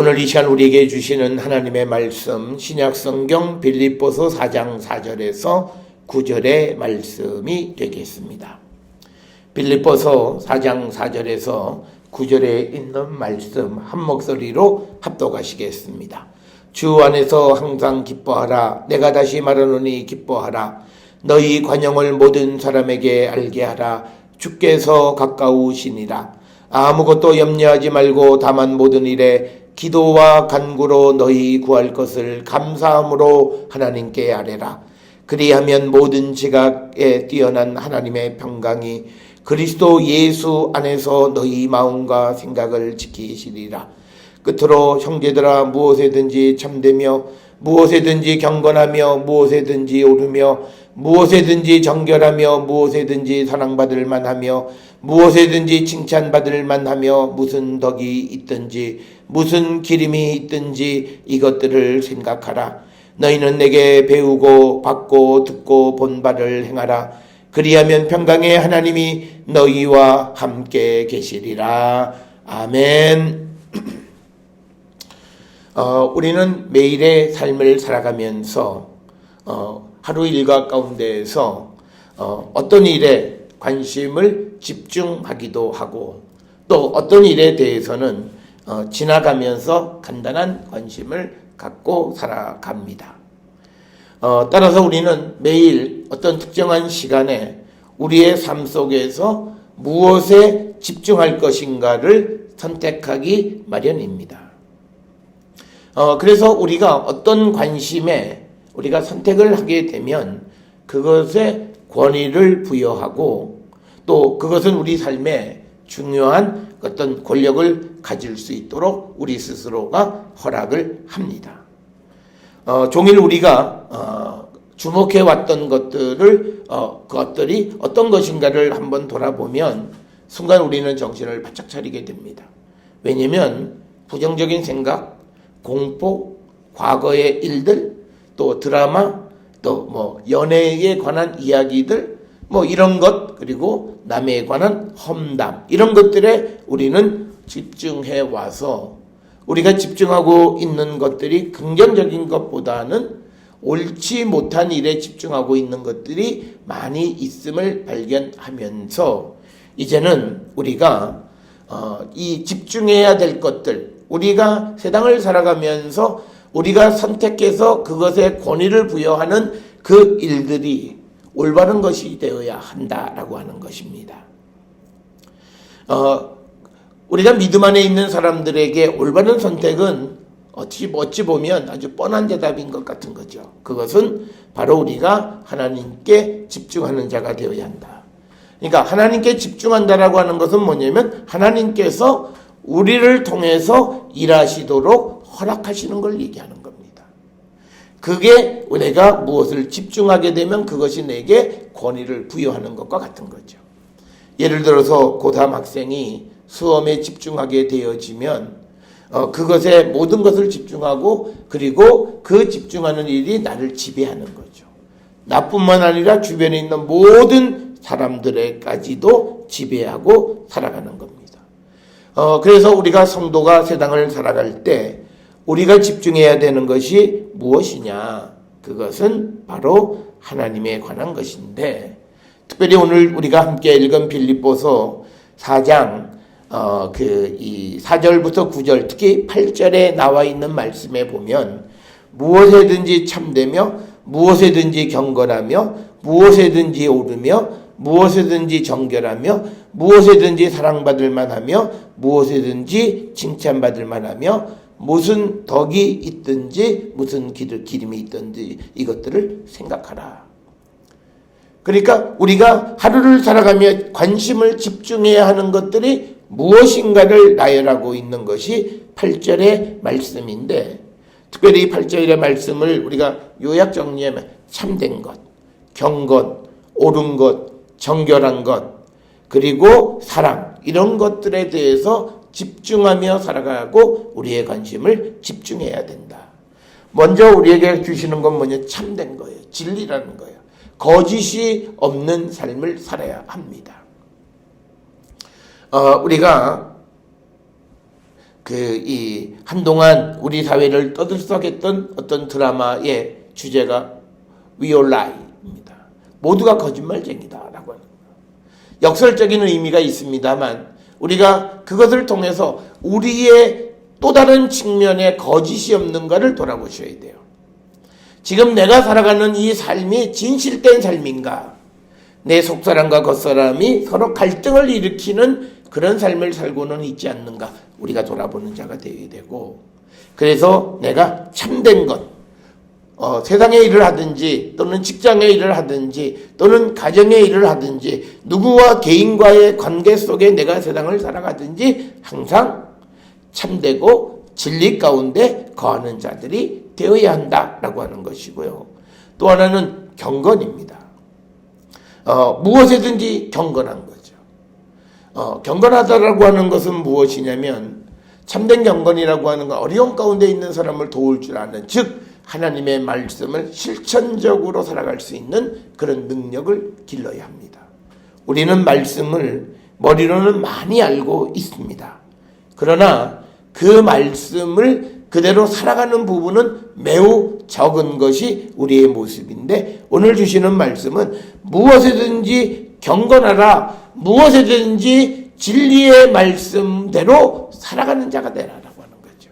오늘 이 시간 우리에게 주시는 하나님의 말씀, 신약성경 빌립보서 4장 4절에서 9절의 말씀이 되겠습니다. 빌립보서 4장 4절에서 9절에 있는 말씀 한 목소리로 합독하시겠습니다. 주 안에서 항상 기뻐하라. 내가 다시 말하노니 기뻐하라. 너희 관용을 모든 사람에게 알게 하라. 주께서 가까우시니라. 아무것도 염려하지 말고 다만 모든 일에 기도와 간구로 너희 구할 것을 감사함으로 하나님께 아뢰라. 그리하면 모든 지각에 뛰어난 하나님의 평강이 그리스도 예수 안에서 너희 마음과 생각을 지키시리라. 끝으로 형제들아, 무엇에든지 참되며 무엇에든지 경건하며 무엇에든지 오르며 무엇에든지 정결하며 무엇에든지 사랑받을 만하며 무엇에든지 칭찬받을 만하며 무슨 덕이 있든지 무슨 기림이 있든지 이것들을 생각하라. 너희는 내게 배우고 받고 듣고 본 바를 행하라. 그리하면 평강의 하나님이 너희와 함께 계시리라. 아멘. 우리는 매일의 삶을 살아가면서 하루 일과 가운데에서 어떤 일에 관심을 집중하기도 하고 또 어떤 일에 대해서는 지나가면서 간단한 관심을 갖고 살아갑니다. 따라서 우리는 매일 어떤 특정한 시간에 우리의 삶 속에서 무엇에 집중할 것인가를 선택하기 마련입니다. 그래서 우리가 어떤 관심에 우리가 선택을 하게 되면 그것에 권위를 부여하고 또 그것은 우리 삶에 중요한 어떤 권력을 가질 수 있도록 우리 스스로가 허락을 합니다. 종일 우리가 주목해 왔던 그것들이 어떤 것인가를 한번 돌아보면 순간 우리는 정신을 바짝 차리게 됩니다. 왜냐하면 부정적인 생각, 공포, 과거의 일들, 또 드라마, 또 연애에 관한 이야기들, 이런 것, 그리고 남에 관한 험담, 이런 것들에 우리는 집중해 와서 우리가 집중하고 있는 것들이 긍정적인 것보다는 옳지 못한 일에 집중하고 있는 것들이 많이 있음을 발견하면서 이제는 우리가 이 집중해야 될 것들, 우리가 세상을 살아가면서 우리가 선택해서 그것에 권위를 부여하는 그 일들이 올바른 것이 되어야 한다라고 하는 것입니다. 우리가 믿음 안에 있는 사람들에게 올바른 선택은 어찌 보면 아주 뻔한 대답인 것 같은 거죠. 그것은 바로 우리가 하나님께 집중하는 자가 되어야 한다. 그러니까 하나님께 집중한다라고 하는 것은 뭐냐면 하나님께서 우리를 통해서 일하시도록 허락하시는 걸 얘기하는 겁니다. 그게 내가 무엇을 집중하게 되면 그것이 내게 권위를 부여하는 것과 같은 거죠. 예를 들어서 고3 학생이 수험에 집중하게 되어지면 그것에 모든 것을 집중하고 그리고 그 집중하는 일이 나를 지배하는 거죠. 나뿐만 아니라 주변에 있는 모든 사람들에까지도 지배하고 살아가는 겁니다. 그래서 우리가 성도가 세상을 살아갈 때 우리가 집중해야 되는 것이 무엇이냐? 그것은 바로 하나님에 관한 것인데 특별히 오늘 우리가 함께 읽은 빌립보서 4장 이 4절부터 9절 특히 8절에 나와 있는 말씀에 보면 무엇에든지 참되며 무엇에든지 경건하며 무엇에든지 오르며 무엇에든지 정결하며 무엇에든지 사랑받을 만하며 무엇에든지 칭찬받을 만하며 무슨 덕이 있든지 무슨 기림이 있든지 이것들을 생각하라. 그러니까 우리가 하루를 살아가며 관심을 집중해야 하는 것들이 무엇인가를 나열하고 있는 것이 8절의 말씀인데 특별히 8절의 말씀을 우리가 요약 정리하면 참된 것, 경건, 옳은 것, 정결한 것, 그리고 사랑 이런 것들에 대해서 집중하며 살아가고 우리의 관심을 집중해야 된다. 먼저 우리에게 주시는 건 뭐냐? 참된 거예요. 진리라는 거예요. 거짓이 없는 삶을 살아야 합니다. 우리가 한동안 우리 사회를 떠들썩했던 어떤 드라마의 주제가 We All Lie입니다. 모두가 거짓말쟁이다라고 하는 거예요. 역설적인 의미가 있습니다만 우리가 그것을 통해서 우리의 또 다른 측면에 거짓이 없는가를 돌아보셔야 돼요. 지금 내가 살아가는 이 삶이 진실된 삶인가? 내 속사람과 겉사람이 서로 갈등을 일으키는 그런 삶을 살고는 있지 않는가? 우리가 돌아보는 자가 되어야 되고, 그래서 내가 참된 것, 세상의 일을 하든지 또는 직장의 일을 하든지 또는 가정의 일을 하든지 누구와 개인과의 관계 속에 내가 세상을 살아가든지 항상 참되고 진리 가운데 거하는 자들이 되어야 한다라고 하는 것이고요. 또 하나는 경건입니다. 무엇이든지 경건한 거죠. 경건하다라고 하는 것은 무엇이냐면 참된 경건이라고 하는 건 어려움 가운데 있는 사람을 도울 줄 아는, 즉 하나님의 말씀을 실천적으로 살아갈 수 있는 그런 능력을 길러야 합니다. 우리는 말씀을 머리로는 많이 알고 있습니다. 그러나 그 말씀을 그대로 살아가는 부분은 매우 적은 것이 우리의 모습인데, 오늘 주시는 말씀은 무엇이든지 경건하라, 무엇이든지 진리의 말씀대로 살아가는 자가 되라라고 하는 거죠.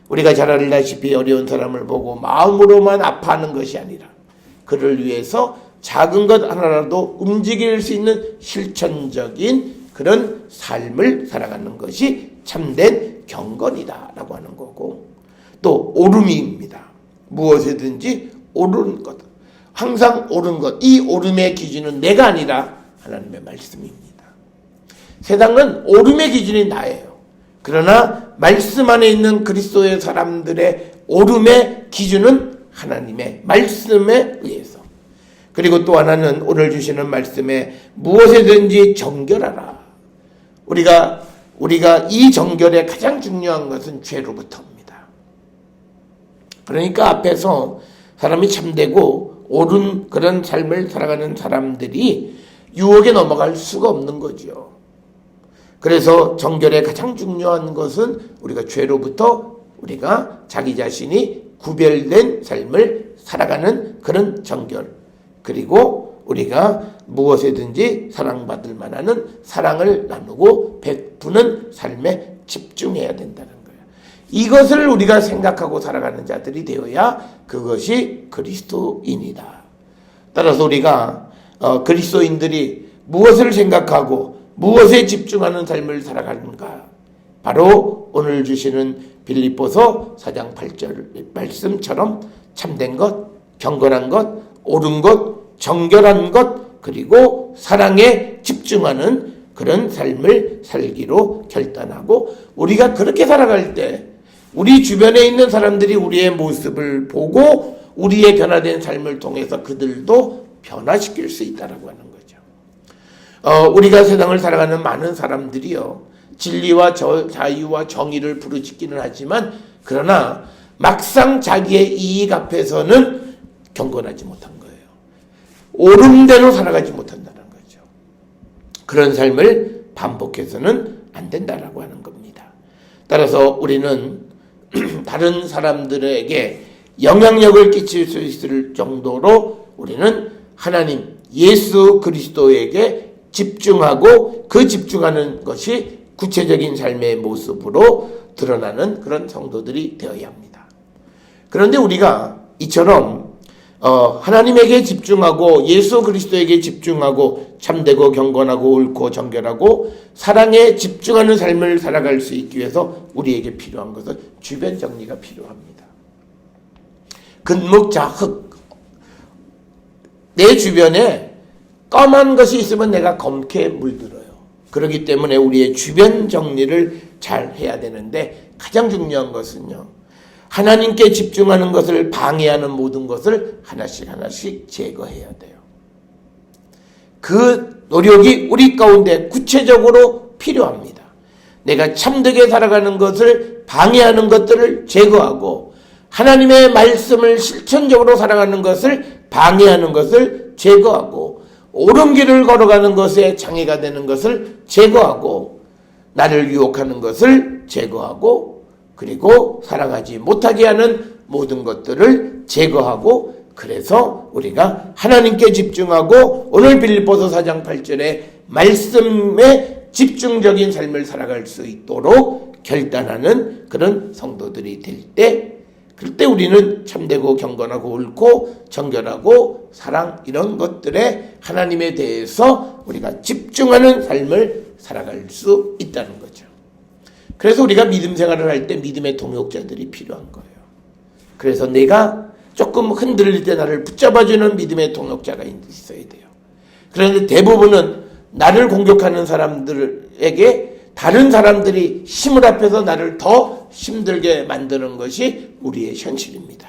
우리가 잘 알다시피 어려운 사람을 보고 마음으로만 아파하는 것이 아니라 그를 위해서 작은 것 하나라도 움직일 수 있는 실천적인 그런 삶을 살아가는 것이 참된 경건이다라고 하는 거고, 또 오름입니다. 무엇이든지 옳은 것, 항상 옳은 것, 이 옳음의 기준은 내가 아니라 하나님의 말씀입니다. 세상은 옳음의 기준이 나예요. 그러나 말씀 안에 있는 그리스도의 사람들의 옳음의 기준은 하나님의 말씀에 의해서. 그리고 또 하나는 오늘 주시는 말씀에 무엇이든지 정결하라. 우리가 이 정결에 가장 중요한 것은 죄로부터입니다. 그러니까 앞에서 사람이 참되고 옳은 그런 삶을 살아가는 사람들이 유혹에 넘어갈 수가 없는 거죠. 그래서 정결에 가장 중요한 것은 우리가 죄로부터 우리가 자기 자신이 구별된 삶을 살아가는 그런 정결, 그리고 우리가 무엇에든지 사랑받을 만한 사랑을 나누고 베푸는 삶에 집중해야 된다는 거예요. 이것을 우리가 생각하고 살아가는 자들이 되어야 그것이 그리스도인이다. 따라서 우리가 그리스도인들이 무엇을 생각하고 무엇에 집중하는 삶을 살아가는가? 바로 오늘 주시는 빌립보서 4장 8절 말씀처럼 참된 것, 경건한 것, 옳은 것, 정결한 것, 그리고 사랑에 집중하는 그런 삶을 살기로 결단하고, 우리가 그렇게 살아갈 때 우리 주변에 있는 사람들이 우리의 모습을 보고 우리의 변화된 삶을 통해서 그들도 변화시킬 수 있다라고 하는 거죠. 우리가 세상을 살아가는 많은 사람들이요, 진리와 자유와 정의를 부르짖기는 하지만 그러나 막상 자기의 이익 앞에서는 경건하지 못한 거예요. 옳음대로 살아가지 못한다는 거죠. 그런 삶을 반복해서는 안 된다라고 하는 겁니다. 따라서 우리는 다른 사람들에게 영향력을 끼칠 수 있을 정도로 우리는 하나님 예수 그리스도에게 집중하고 그 집중하는 것이 구체적인 삶의 모습으로 드러나는 그런 성도들이 되어야 합니다. 그런데 우리가 이처럼 하나님에게 집중하고 예수 그리스도에게 집중하고 참되고 경건하고 옳고 정결하고 사랑에 집중하는 삶을 살아갈 수 있기 위해서 우리에게 필요한 것은 주변 정리가 필요합니다. 근묵자흑, 내 주변에 검은 것이 있으면 내가 검게 물들어요. 그렇기 때문에 우리의 주변 정리를 잘 해야 되는데, 가장 중요한 것은요, 하나님께 집중하는 것을 방해하는 모든 것을 하나씩 제거해야 돼요. 그 노력이 우리 가운데 구체적으로 필요합니다. 내가 참되게 살아가는 것을 방해하는 것들을 제거하고 하나님의 말씀을 실천적으로 살아가는 것을 방해하는 것을 제거하고 옳은 길을 걸어가는 것에 장애가 되는 것을 제거하고 나를 유혹하는 것을 제거하고 그리고 사랑하지 못하게 하는 모든 것들을 제거하고 그래서 우리가 하나님께 집중하고 오늘 빌립보서 4장 8절의 말씀에 집중적인 삶을 살아갈 수 있도록 결단하는 그런 성도들이 될 때 그럴 때 우리는 참되고 경건하고 옳고 정결하고 사랑 이런 것들에 하나님에 대해서 우리가 집중하는 삶을 살아갈 수 있다는 거죠. 그래서 우리가 믿음 생활을 할 때 믿음의 동역자들이 필요한 거예요. 그래서 내가 조금 흔들릴 때 나를 붙잡아주는 믿음의 동역자가 있어야 돼요. 그런데 대부분은 나를 공격하는 사람들에게 다른 사람들이 힘을 합해서 나를 더 힘들게 만드는 것이 우리의 현실입니다.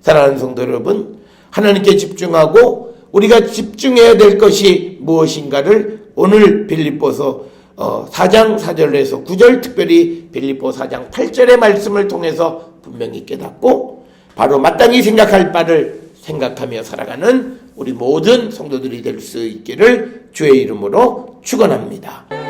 사랑하는 성도 여러분, 하나님께 집중하고 우리가 집중해야 될 것이 무엇인가를 오늘 빌립보서 4장 4절에서 9절 특별히 빌립보 4장 8절의 말씀을 통해서 분명히 깨닫고 바로 마땅히 생각할 바를 생각하며 살아가는 우리 모든 성도들이 될 수 있기를 주의 이름으로 축원합니다.